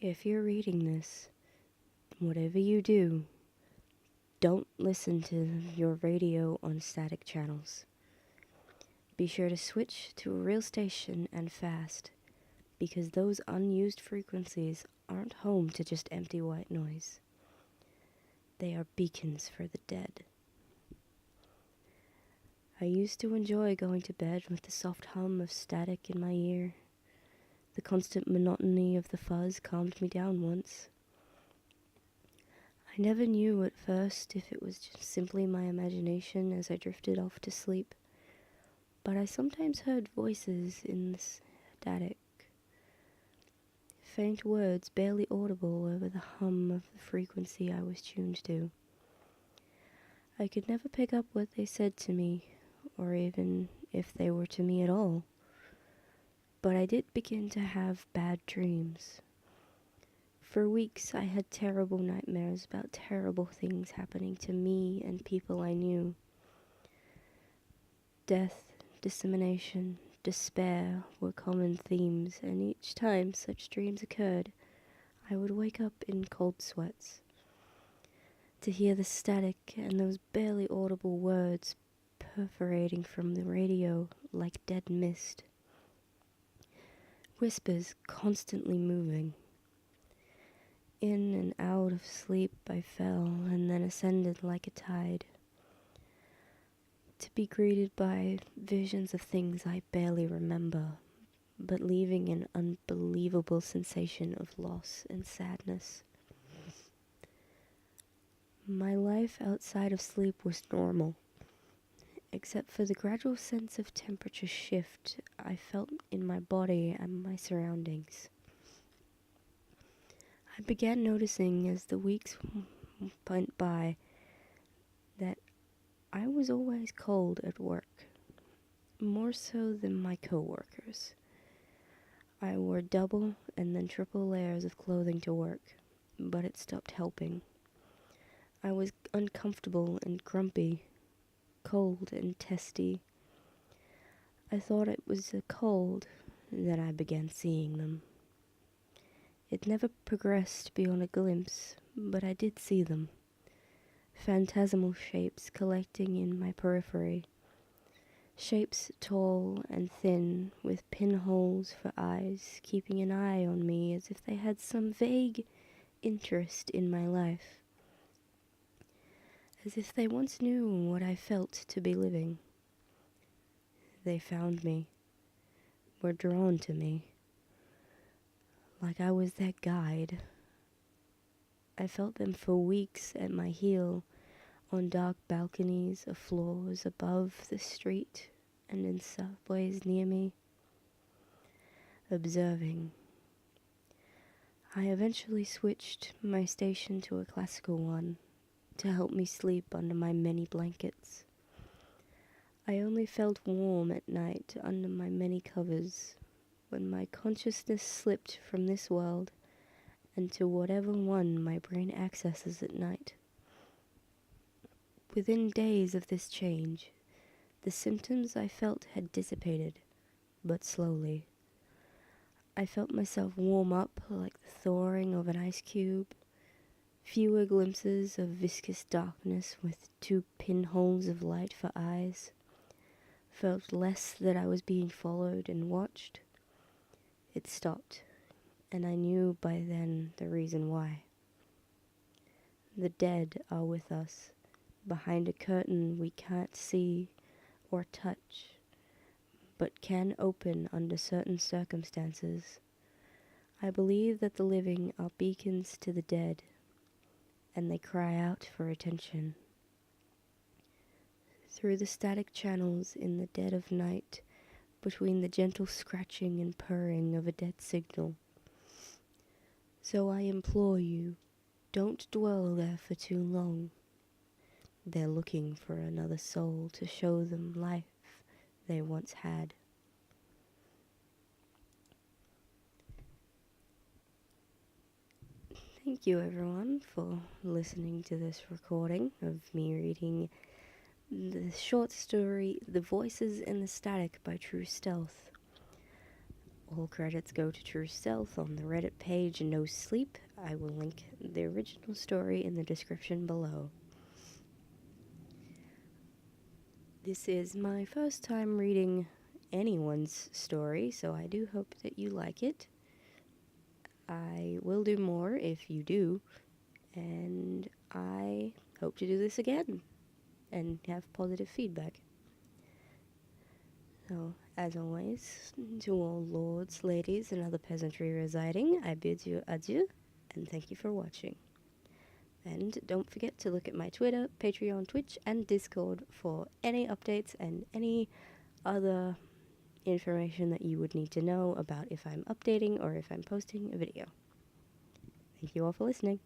If you're reading this, whatever you do, don't listen to your radio on static channels. Be sure to switch to a real station and fast, because those unused frequencies aren't home to just empty white noise. They are beacons for the dead. I used to enjoy going to bed with the soft hum of static in my ear. The constant monotony of the fuzz calmed me down once. I never knew at first if it was just simply my imagination as I drifted off to sleep, but I sometimes heard voices in the static. Faint words barely audible over the hum of the frequency I was tuned to. I could never pick up what they said to me, or even if they were to me at all. But I did begin to have bad dreams. For weeks I had terrible nightmares about terrible things happening to me and people I knew. Death, dissemination, despair were common themes, and each time such dreams occurred, I would wake up in cold sweats. To hear the static and those barely audible words perforating from the radio like dead mist. Whispers constantly moving. In and out of sleep I fell and then ascended like a tide, to be greeted by visions of things I barely remember, but leaving an unbelievable sensation of loss and sadness. My life outside of sleep was normal, except for the gradual sense of temperature shift I felt in my body and my surroundings. I began noticing as the weeks went by that I was always cold at work, more so than my co-workers. I wore double and then triple layers of clothing to work, but it stopped helping. I was uncomfortable and grumpy, cold and testy. I thought it was a cold, then I began seeing them. It never progressed beyond a glimpse, but I did see them. Phantasmal shapes collecting in my periphery. Shapes tall and thin, with pinholes for eyes, keeping an eye on me as if they had some vague interest in my life. As if they once knew what I felt to be living. They found me, were drawn to me, like I was their guide. I felt them for weeks at my heel, on dark balconies of floors above the street and in subways near me, observing. I eventually switched my station to a classical one to help me sleep under my many blankets. I only felt warm at night under my many covers when my consciousness slipped from this world and to whatever one my brain accesses at night. Within days of this change, the symptoms I felt had dissipated, but slowly. I felt myself warm up like the thawing of an ice cube, fewer glimpses of viscous darkness with two pinholes of light for eyes, felt less that I was being followed and watched. It stopped, and I knew by then the reason why. The dead are with us, behind a curtain we can't see or touch, but can open under certain circumstances. I believe that the living are beacons to the dead, and they cry out for attention. Through the static channels in the dead of night, between the gentle scratching and purring of a dead signal. So I implore you, don't dwell there for too long. They're looking for another soul to show them life they once had. Thank you everyone for listening to this recording of me reading the short story The Voices in the Static by True Stealth, All credits go to True Stealth on the Reddit page No Sleep. I will link the original story in the description below. This is my first time reading anyone's story, so I do hope that you like it. I will do more if you do, and I hope to do this again and have positive feedback. So, as always, to all lords, ladies, and other peasantry residing, I bid you adieu, and thank you for watching. And don't forget to look at my Twitter, Patreon, Twitch, and Discord for any updates and any other information that you would need to know about if I'm updating or if I'm posting a video. Thank you all for listening.